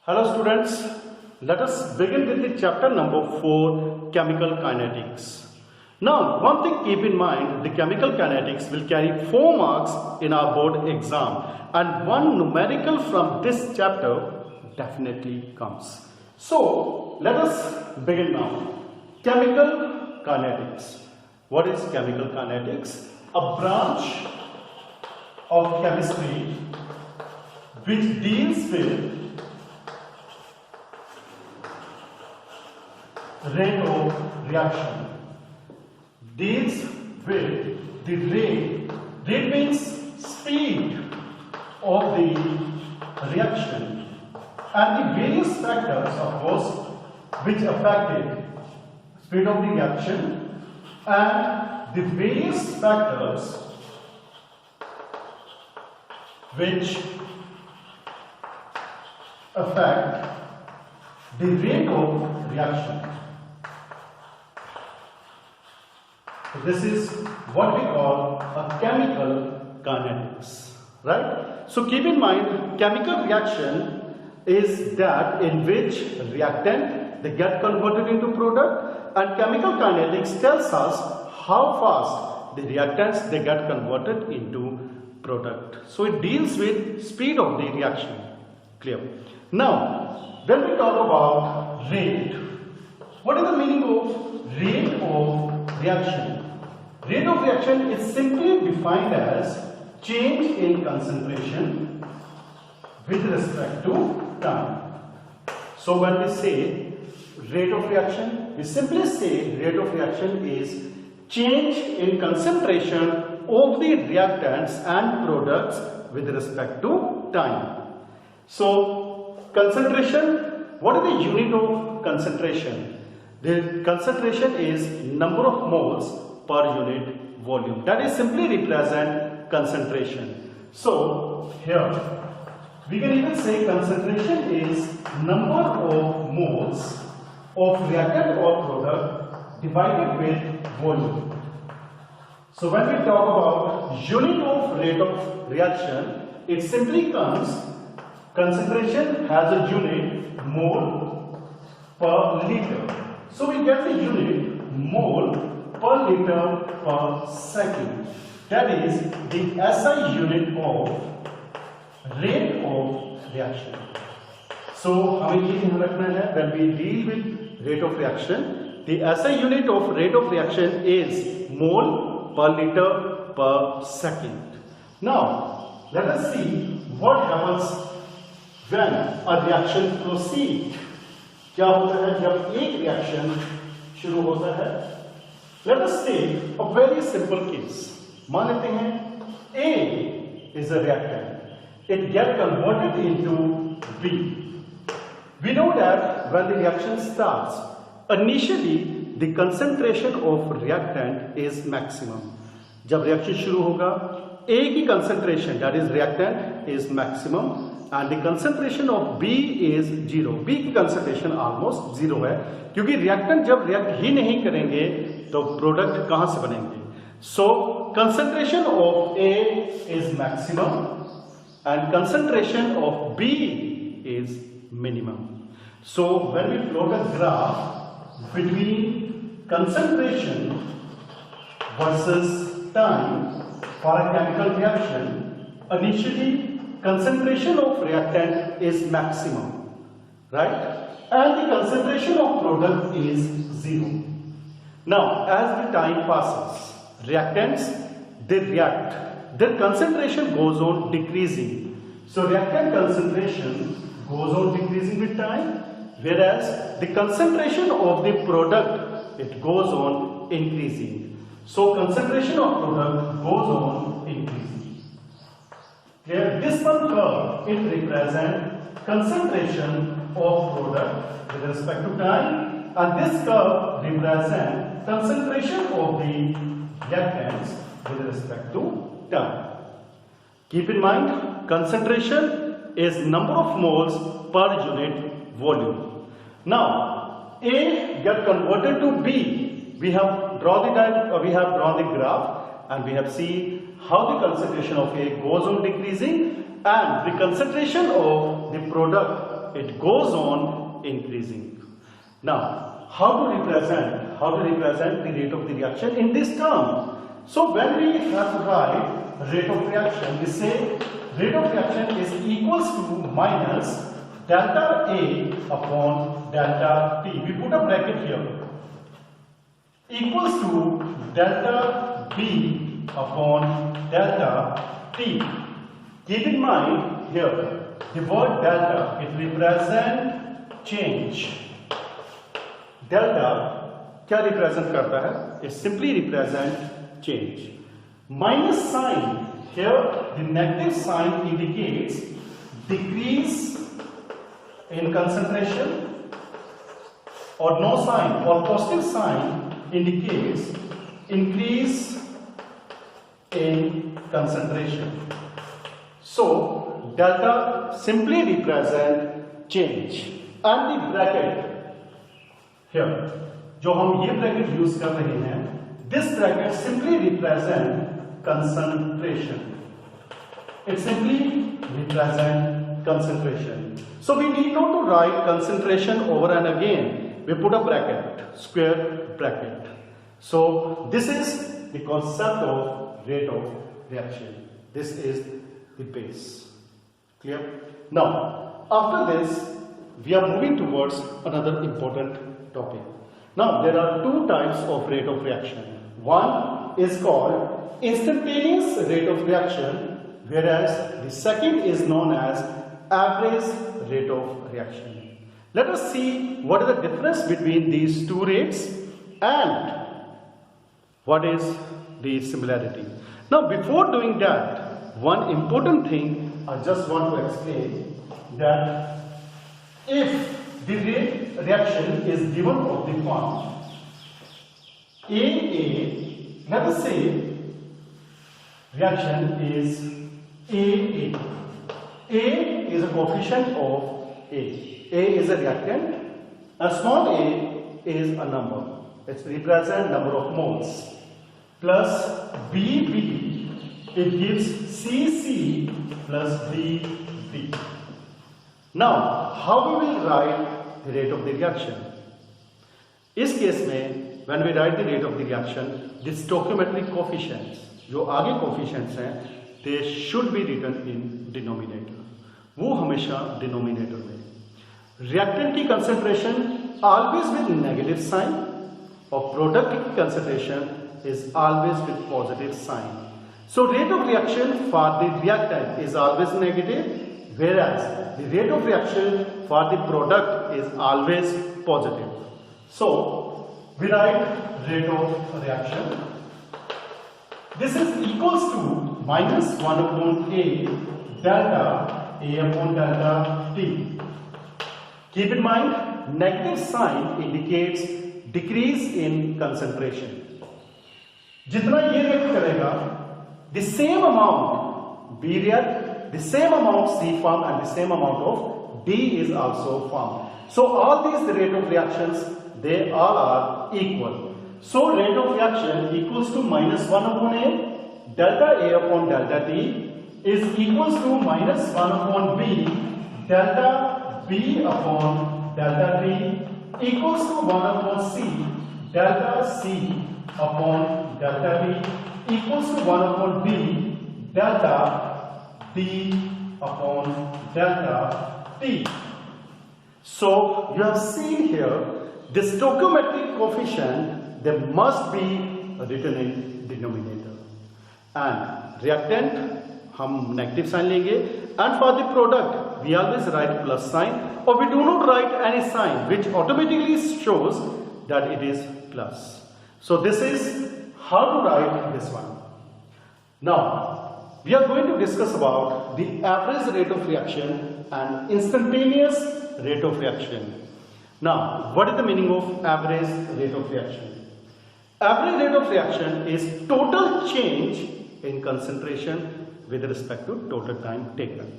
Hello students, let us begin with the chapter number 4, chemical kinetics. Now one thing keep in mind, the chemical kinetics will carry 4 marks in our board exam and one numerical from this chapter definitely comes. So let us begin now. Chemical kinetics. What is chemical kinetics? A branch of chemistry which deals with rate of reaction. Deals with the rate means speed of the reaction and the various factors of course which affected speed of the reaction and the various factors which affect the rate of reaction. This is what we call a chemical kinetics, right? So keep in mind, chemical reaction is that in which reactant they get converted into product, and chemical kinetics tells us how fast the reactants they get converted into product. So it deals with speed of the reaction. Clear? Now, when we talk about rate, what is the meaning of rate of reaction? Rate of reaction is simply defined as change in concentration with respect to time. So when we say rate of reaction, we simply say rate of reaction is change in concentration of the reactants and products with respect to time. So concentration, what is the unit of concentration? The concentration is number of moles per unit volume. That is simply represent concentration. So here we can even say concentration is number of moles of reactant or product divided with volume. So when we talk about unit of rate of reaction, it simply comes, concentration has a unit mole per liter. So we get the unit mole per liter per second. That is the SI unit of rate of reaction. So हमें ये ध्यान रखना है when we deal with rate of reaction, the SI unit of rate of reaction is mole per liter per second. Now let us see what happens when a reaction proceeds. क्या होता है जब एक reaction शुरू होता है? Let us take a very simple case. मान लेते हैं A is a reactant. It gets converted into B. We know that when the reaction starts, initially the concentration of reactant is maximum. जब reaction शुरू होगा, A की concentration, that is reactant, is maximum. And the concentration of B is 0. B की concentration almost 0 है, क्योंकि reactant जब react ही नहीं करेंगे तो product कहाँ से बनेंगे? So concentration of A is maximum and concentration of B is minimum. So when we plot a graph between concentration versus time for a chemical reaction, initially concentration of reactant is maximum, right? And the concentration of product is 0. Now, as the time passes, reactants, they react. Their concentration goes on decreasing. So, reactant concentration goes on decreasing with time, whereas the concentration of the product, it goes on increasing. So, concentration of product goes on increasing. Here, this one curve, it represents concentration of product with respect to time, and this curve represents concentration of the reactants with respect to time. Keep in mind, concentration is number of moles per unit volume. Now, A get converted to B. We have drawn the graph, and we have seen how the concentration of A goes on decreasing and the concentration of the product it goes on increasing. Now, how to represent the rate of the reaction in this term? So when we have to write rate of reaction, we say rate of reaction is equals to minus delta A upon delta T. We put a bracket here. Equals to delta B upon delta T. Keep in mind here, the word delta, it represents change. Delta क्या represent करता है? It simply represents change. Minus sign, here the negative sign indicates decrease in concentration, or no sign, or positive sign indicates increase in concentration. So delta simply represent change, and the bracket here, जो हम ये bracket use कर रहे हैं, this bracket simply represent concentration. It simply represent concentration. So we need not to write concentration over and again. We put a bracket, square bracket. So this is the concept of rate of reaction. This is the base. Clear? Now, after this, we are moving towards another important topic. Now, there are two types of rate of reaction. One is called instantaneous rate of reaction, whereas the second is known as average rate of reaction. Let us see what is the difference between these two rates and what is the similarity. Now, before doing that, one important thing I just want to explain, that if the rate reaction is given of the form AA, let us say reaction is AA. A is a coefficient of A. A is a reactant, and small a is a number. It represents number of moles. Plus BB, it gives CC plus BB. Now, how we will write the rate of the reaction? इस case में when we write the rate of the reaction, the stoichiometric coefficients, जो आगे coefficients हैं, they should be written in denominator. वो हमेशा denominator में. Reactant की concentration always with negative sign, और product की concentration is always with positive sign. So rate of reaction for the reactant is always negative, whereas the rate of reaction for the product is always positive. So we write rate of reaction. This is equals to minus 1 upon A delta A upon delta T. Keep in mind, negative sign indicates decrease in concentration. जितना ये react करेगा, the same amount B react, the same amount C form, and the same amount of D is also formed. So all these rate of reactions, they all are equal. So rate of reaction equals to minus 1 upon A, delta A upon delta T is equals to minus 1 upon B, delta B upon delta T equals to 1 upon C, delta C upon delta T equals to 1 upon D, delta D upon delta T. So you have seen here the stoichiometric coefficient, they must be written in denominator, and reactant हम negative sign लेंगे, and for the product we always write plus sign, or we do not write any sign, which automatically shows that it is plus. So this is how to write this one. Now we are going to discuss about the average rate of reaction and instantaneous rate of reaction. Now, what is the meaning of average rate of reaction? Average rate of reaction is total change in concentration with respect to total time taken.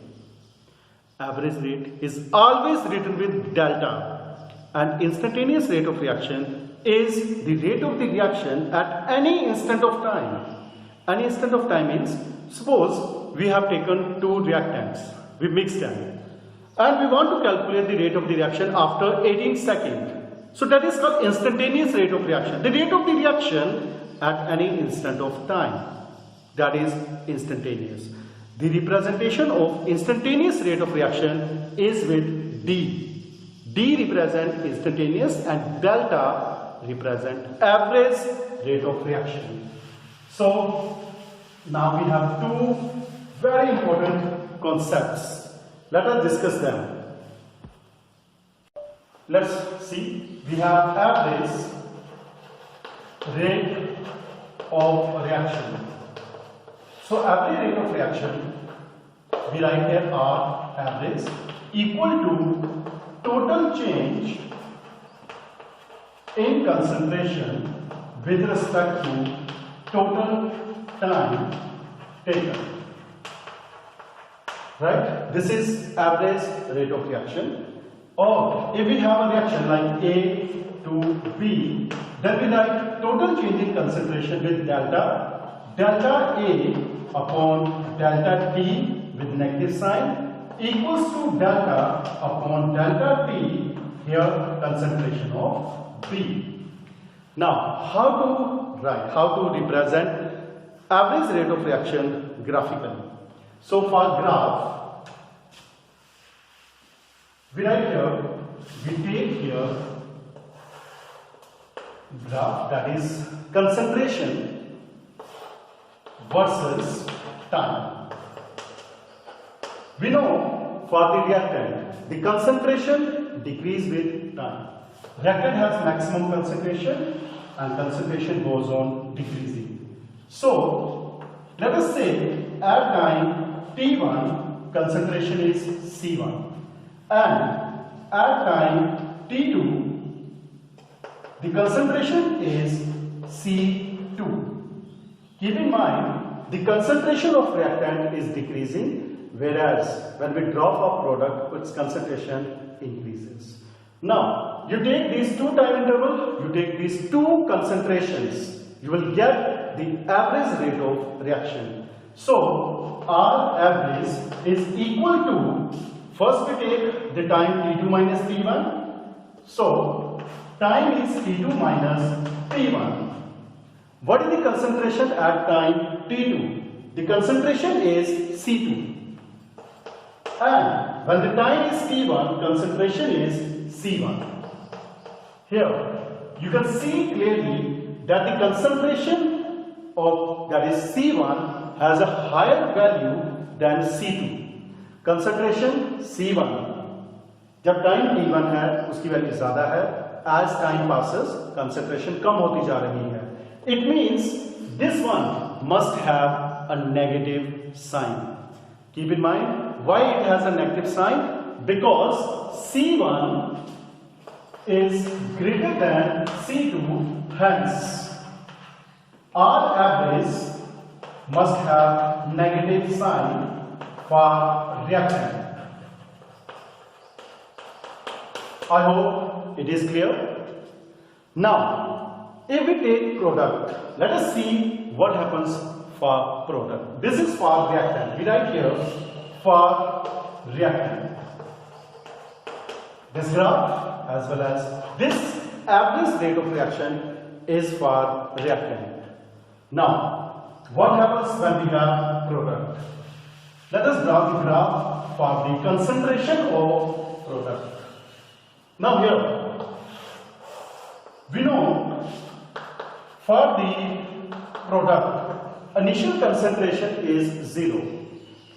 Average rate is always written with delta, and instantaneous rate of reaction is the rate of the reaction at any instant of time. Any instant of time means, suppose we have taken two reactants, we mixed them, and we want to calculate the rate of the reaction after 18 seconds. So that is called instantaneous rate of reaction. The rate of the reaction at any instant of time. That is instantaneous. The representation of instantaneous rate of reaction is with D. D represent instantaneous and delta represent average rate of reaction. So now we have two very important concepts. Let us discuss them. Let's see. We have average rate of reaction. So average rate of reaction, we write here R average equal to total change in concentration with respect to total time taken. Right? This is average rate of reaction. Or if we have a reaction like A to B, then we write total change in concentration with delta A upon delta T with negative sign equals to delta upon delta T, here concentration of B. Now how to represent average rate of reaction graphically. So for graph, we write here, we take here graph, that is concentration versus time. We know for the reactant, the concentration decreases with time. Reactant has maximum concentration and concentration goes on decreasing. So let us say at time T1 concentration is C1 and at time T2 the concentration is C2. Keep in mind the concentration of reactant is decreasing, whereas when we drop a product its concentration increases. Now you take these two time intervals, you take these two concentrations, you will get the average rate of reaction. So R average is equal to, first we take the time T2 minus T1. So time is T2 minus T1. What is the concentration at time T2? The concentration is C2. And when the time is T1, concentration is C1. Here you can see clearly that the concentration of, that is C1, has a higher value than C2. Concentration C1, जब time T1 है उसकी value ज़्यादा है, as time passes concentration कम होती जा रही है. It means this one must have a negative sign. Keep in mind why it has a negative sign, because C1 is greater than C2, hence R average must have negative sign for reactant. I hope it is clear. Now, if we take product, let us see what happens for product. This is for reactant. We write here for reactant. This graph as well as this average rate of reaction is for reactant. Now, what happens when we have product? Let us draw the graph for the concentration of product. Now here, we know for the product, initial concentration is 0.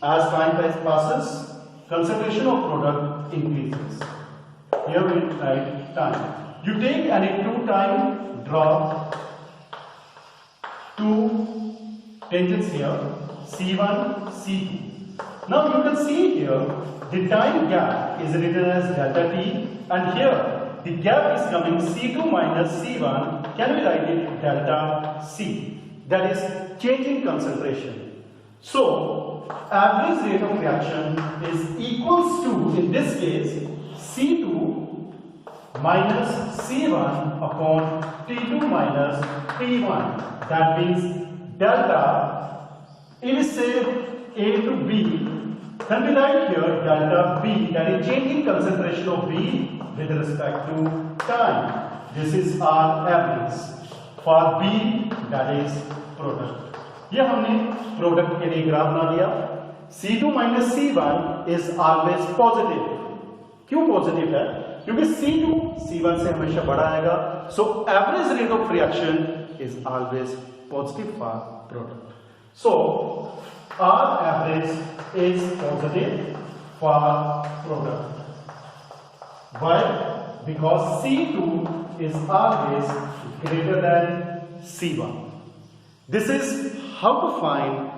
As time passes, concentration of product increases. Here we write time. You take any two time, draw two tangents here, C1, C2. Now you can see here the time gap is written as delta t, and here the gap is coming C2 minus C1. Can we write it delta C? That is change in concentration. So average rate of reaction is equals to, in this case, C2 minus C1 upon T2 minus T1. That means delta, if we say A to B, Then we write here delta B, that is changing concentration of B with respect to time. This is our average. For B, that is product. ये हमने product के लिए graph बना दिया. C2 minus C1 is always positive. क्यों positive है? क्योंकि C2 C1 से हमेशा बड़ा आएगा. So average rate of reaction is always positive for product. So our average is positive for product. Why? Because C2 is always greater than C1. This is how to find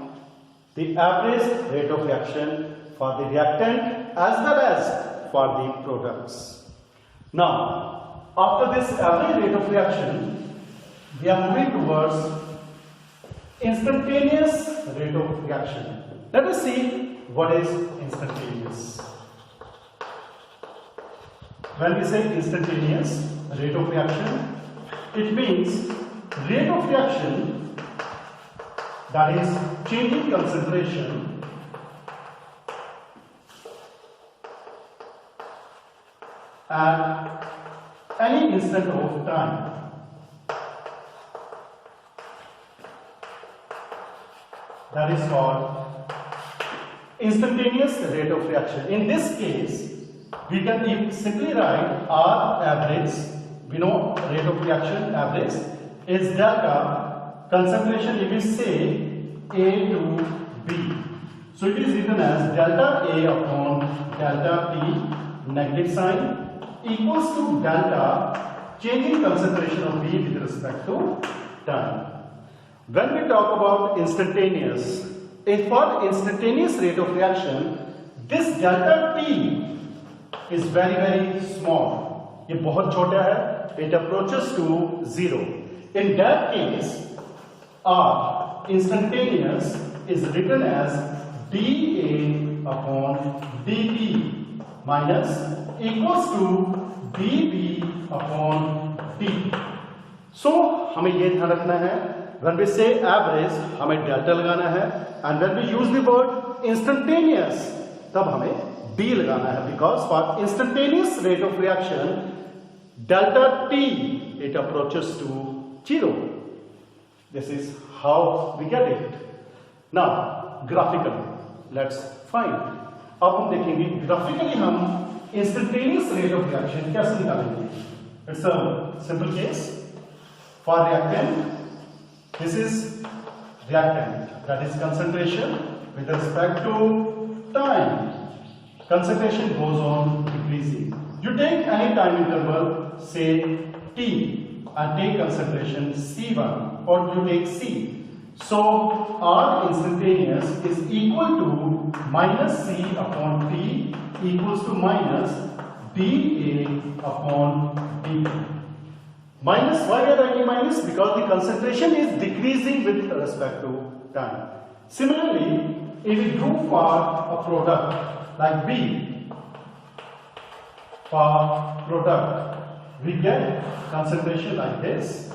the average rate of reaction for the reactant as well as for the products. Now, after this average rate of reaction, we are moving towards instantaneous rate of reaction. Let us see what is instantaneous. When we say instantaneous rate of reaction, it means rate of reaction that is changing concentration at any instant of time. That is called instantaneous rate of reaction. In this case, we can simply write R average. We know rate of reaction average is delta concentration, if we say A to B. So it is written as delta A upon delta T, negative sign, equals to delta changing concentration of B with respect to time. When we talk about instantaneous, for instantaneous rate of reaction, this delta T is very, very small. ये बहुत छोटा है. It approaches to 0. In that case, R instantaneous is written as dA upon dt minus equals to dB upon dt. So हमें ये ध्यान रखना है, when we say average हमें delta लगाना है, and when we use the word instantaneous तब हमें D लगाना है, because for instantaneous rate of reaction delta T it approaches to 0. This is how we get it. Now graphically let's find. अब हम देखेंगे graphically हम instantaneous rate of reaction कैसे निकालेंगे. It's a simple case. For reactant, this is reactant, that is concentration with respect to time. Concentration goes on decreasing. You take any time interval, say T, and take concentration C1, or you take C. So R instantaneous is equal to minus C upon T equals to minus dA upon dt. Minus, why we are writing minus? Because the concentration is decreasing with respect to time. Similarly, if we do for a product like B, for product, we get concentration like this.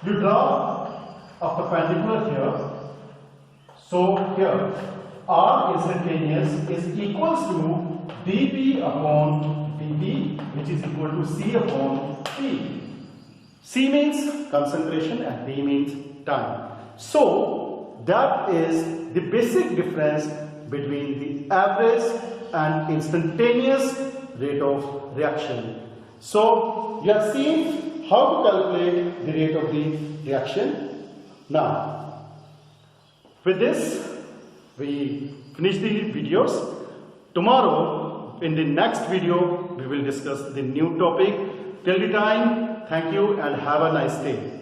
You draw a perpendicular here. So here, R instantaneous is equals to dP upon dt, which is equal to C upon T. C means concentration and D means time. So that is the basic difference between the average and instantaneous rate of reaction. So you have seen how to calculate the rate of the reaction. Now with this we finish the videos. Tomorrow in the next video we will discuss the new topic. Till the time, thank you and have a nice day.